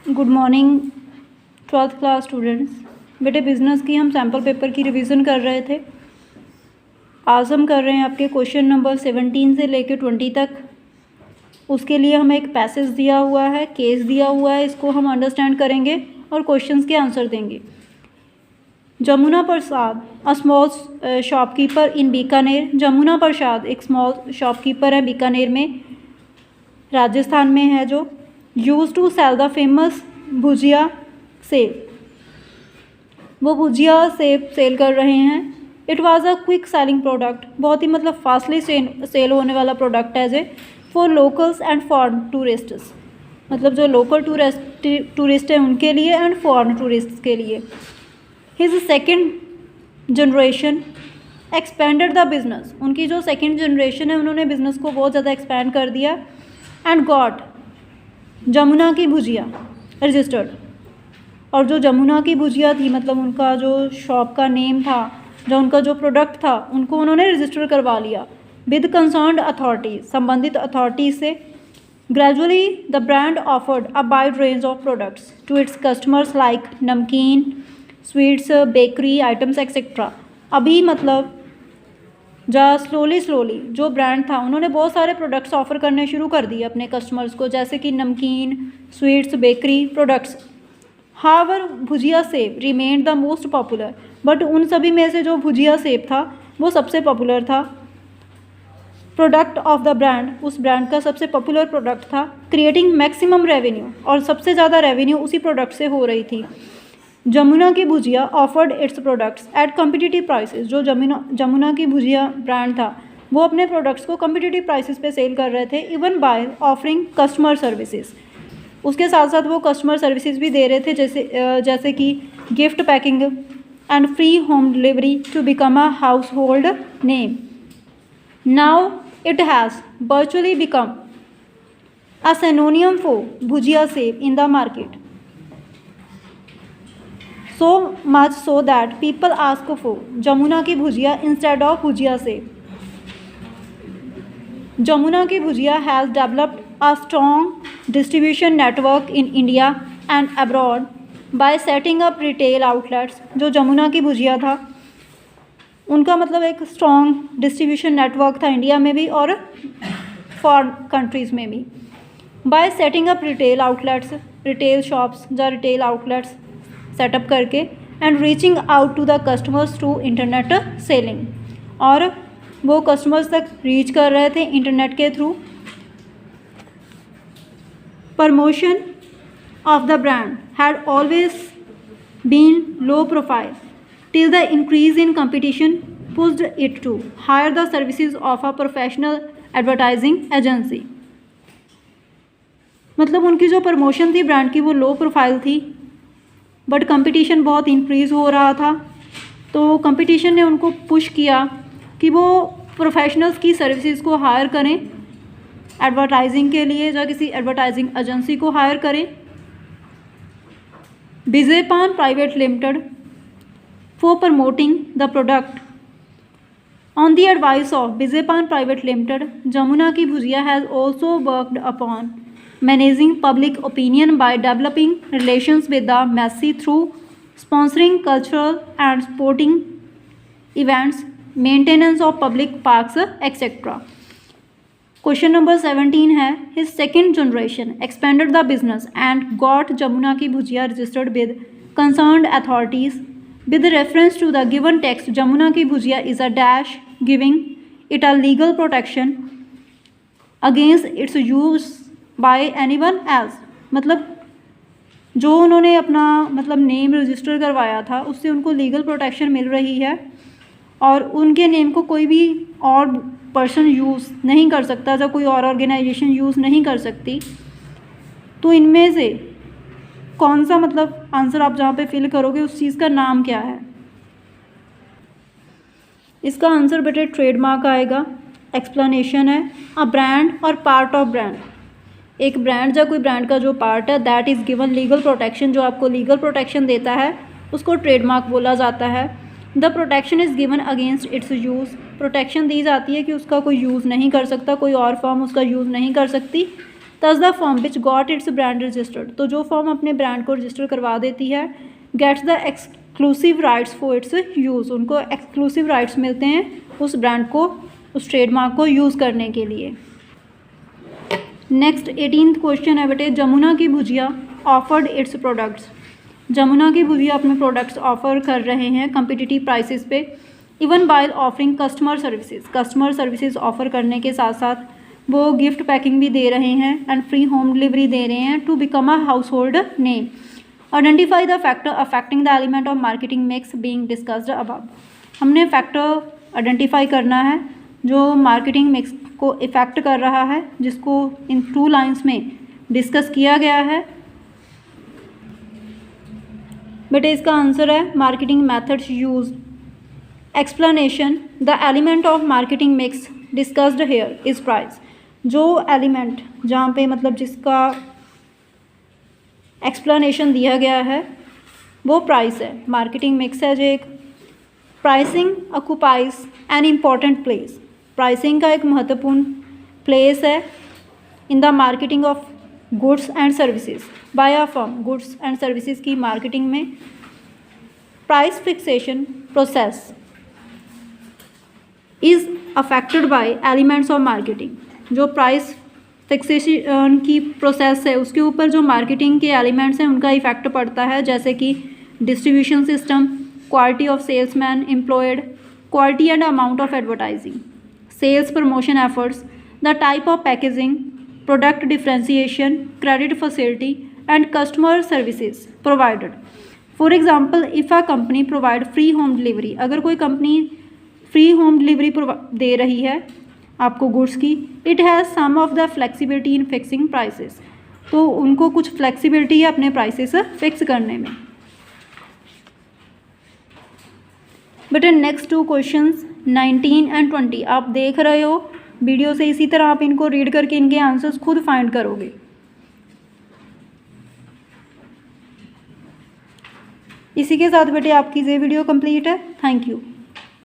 Good morning 12th class students. बेटे business की हम सैम्पल पेपर की रिवीजन कर रहे थे। आज हम कर रहे हैं आपके क्वेश्चन नंबर 17 से लेकर 20 तक। उसके लिए हमें एक पैसेज दिया हुआ है, केस दिया हुआ है, इसको हम अंडरस्टैंड करेंगे और क्वेश्चंस के आंसर देंगे। Jamuna Prasad a small shopkeeper इन बीकानेर। जमुना प्रसाद एक स्मॉल शॉपकीपर है बीकानेर में, राजस्थान में है, जो use to sell the famous bhujia sev. वो भुजिया सेब सेल कर रहे हैं। It was a quick selling product, बहुत ही मतलब फास्टली सेल होने वाला प्रोडक्ट है जे for locals and foreign tourists, मतलब जो लोकल टूरिस्ट हैं उनके लिए एंड फॉरेन टूरिस्ट के लिए। His second generation expanded the business, उनकी जो सेकेंड जनरेशन है उन्होंने बिजनेस को बहुत ज़्यादा एक्सपैंड कर दिया। एंड गॉट जमुना की भुजिया रजिस्टर्ड, और जो जमुना की भुजिया थी मतलब उनका जो शॉप का नेम था, जो उनका जो प्रोडक्ट था, उनको उन्होंने रजिस्टर करवा लिया विद कंसर्न्ड अथॉरिटीज, संबंधित अथॉरिटीज से। Gradually the brand offered a wide range of products to its customers like namkeen, sweets, bakery items etcetera. अभी मतलब स्लोली जो ब्रांड था उन्होंने बहुत सारे प्रोडक्ट्स ऑफर करने शुरू कर दिए अपने कस्टमर्स को, जैसे कि नमकीन, स्वीट्स, बेकरी प्रोडक्ट्स। हावर भुजिया सेब remained the most popular, but उन सभी में से जो भुजिया सेब था वो सबसे पॉपुलर था। प्रोडक्ट ऑफ द ब्रांड, उस ब्रांड का सबसे पॉपुलर प्रोडक्ट था। क्रिएटिंग मैक्सिमम रेवेन्यू, और सबसे ज़्यादा रेवेन्यू उसी प्रोडक्ट से हो रही थी। जमुना की bhujia offered its products at competitive prices, जो जमुना की भुजिया ब्रांड था वो अपने प्रोडक्ट्स को कम्पिटिटिव प्राइसेस पे सेल कर रहे थे। Even by offering customer services, उसके साथ साथ वो कस्टमर सर्विसेज भी दे रहे थे, जैसे कि gift packing and free home delivery to become a household name. Now it has virtually become a synonym for bhujia sev in the market, so much so that people ask for Jamuna की bhujia instead of भुजिया सेब। जमुना की भुजिया has developed a strong distribution network in India and abroad by setting up retail outlets। जो जमुना की भुजिया था उनका मतलब एक strong distribution network था इंडिया में भी और फॉरेन कंट्रीज़ में भी। by setting up retail outlets, retail shops या retail outlets सेटअप करके, and reaching out to the customers through internet selling, और वो कस्टमर्स तक रीच कर रहे थे इंटरनेट के through. Promotion of the brand had always been low profile till the increase in competition pushed it to hire the services of a professional advertising agency. मतलब उनकी जो प्रमोशन थी ब्रांड की वो लो प्रोफाइल थी, but competition बहुत increase हो रहा था, तो कंपटीशन ने उनको पुश किया कि वो प्रोफेशनल्स की सर्विसेज को हायर करें एडवर्टाइजिंग के लिए, या किसी एडवर्टाइजिंग एजेंसी को हायर करें। बिजेपान private limited for promoting the product on the advice of बिजेपान प्राइवेट लिमिटेड, जमुना की bhujia has also worked upon managing public opinion by developing relations with the masses through sponsoring cultural and sporting events, maintenance of public parks, etc. Question number 17 है, his second generation expanded the business and got Jamuna ki bhujia registered with concerned authorities. With reference to the given text, Jamuna ki bhujia is a dash giving it a legal protection against its use bye anyone else. मतलब जो उन्होंने अपना मतलब name register करवाया था उससे उनको legal protection मिल रही है, और उनके नेम को कोई भी और पर्सन यूज़ नहीं कर सकता, या कोई और ऑर्गेनाइजेशन यूज़ नहीं कर सकती। तो इनमें से कौन सा मतलब आंसर आप जहाँ पे फिल करोगे उस चीज़ का नाम क्या है? इसका आंसर बेटे ट्रेडमार्क आएगा। एक्सप्लेनेशन है, अ ब्रांड और पार्ट ऑफ ब्रांड, एक ब्रांड या कोई ब्रांड का जो पार्ट है that is given legal protection, जो आपको लीगल प्रोटेक्शन देता है उसको ट्रेडमार्क बोला जाता है। The protection is given against its use, protection दी जाती है कि उसका कोई यूज़ नहीं कर सकता, कोई और फर्म उसका यूज़ नहीं कर सकती दस the firm which got its brand registered, तो जो फर्म अपने ब्रांड को रजिस्टर करवा देती है, gets the exclusive rights for its use, उनको एक्सक्लूसिव राइट्स मिलते हैं उस ब्रांड को, उस ट्रेडमार्क को यूज़ करने के लिए। नेक्स्ट 18th क्वेश्चन है बेटे, जमुना की bhujia offered its products, Jamuna की भुजिया अपने प्रोडक्ट्स ऑफर कर रहे हैं कम्पिटिटिव प्राइसेस पे, even by offering customer services, customer services offer करने के साथ साथ वो गिफ्ट पैकिंग भी दे रहे हैं एंड फ्री होम डिलीवरी दे रहे हैं to become a household name. Identify the factor affecting the element of marketing mix being discussed above, हमने फैक्टर आइडेंटिफाई करना है जो मार्केटिंग मिक्स को इफ़ेक्ट कर रहा है, जिसको इन 2 लाइन्स में डिस्कस किया गया है। बेटे इसका आंसर है marketing methods use, explanation the element of marketing mix discussed here is price, जो एलिमेंट जहाँ पे मतलब जिसका एक्सप्लेनेशन दिया गया है वो प्राइस है, मार्केटिंग मिक्स है जो एक। Pricing occupies an important place, pricing का एक महत्वपूर्ण प्लेस है in the marketing of goods and services by a firm, goods and services की मार्केटिंग में। Price fixation process is affected by elements of marketing, जो प्राइस फिक्सेशन की process है उसके ऊपर जो मार्केटिंग के एलिमेंट्स हैं उनका इफेक्ट पड़ता है, जैसे कि distribution system, quality of salesman employed, quality and amount of advertising, sales promotion efforts, the type of packaging, product differentiation, credit facility and customer services provided. For example if a company provide free home delivery, अगर कोई company free home delivery दे रही है आपको goods की, it has some of the flexibility in fixing prices, तो उनको कुछ फ्लेक्सिबिलिटी है अपने प्राइसेस फिक्स करने में। बेटा नेक्स्ट 2 क्वेश्चंस 19 एंड 20 आप देख रहे हो वीडियो से, इसी तरह आप इनको रीड करके इनके आंसर्स खुद फाइंड करोगे। इसी के साथ बेटे आपकी ये वीडियो कंप्लीट है। Thank you.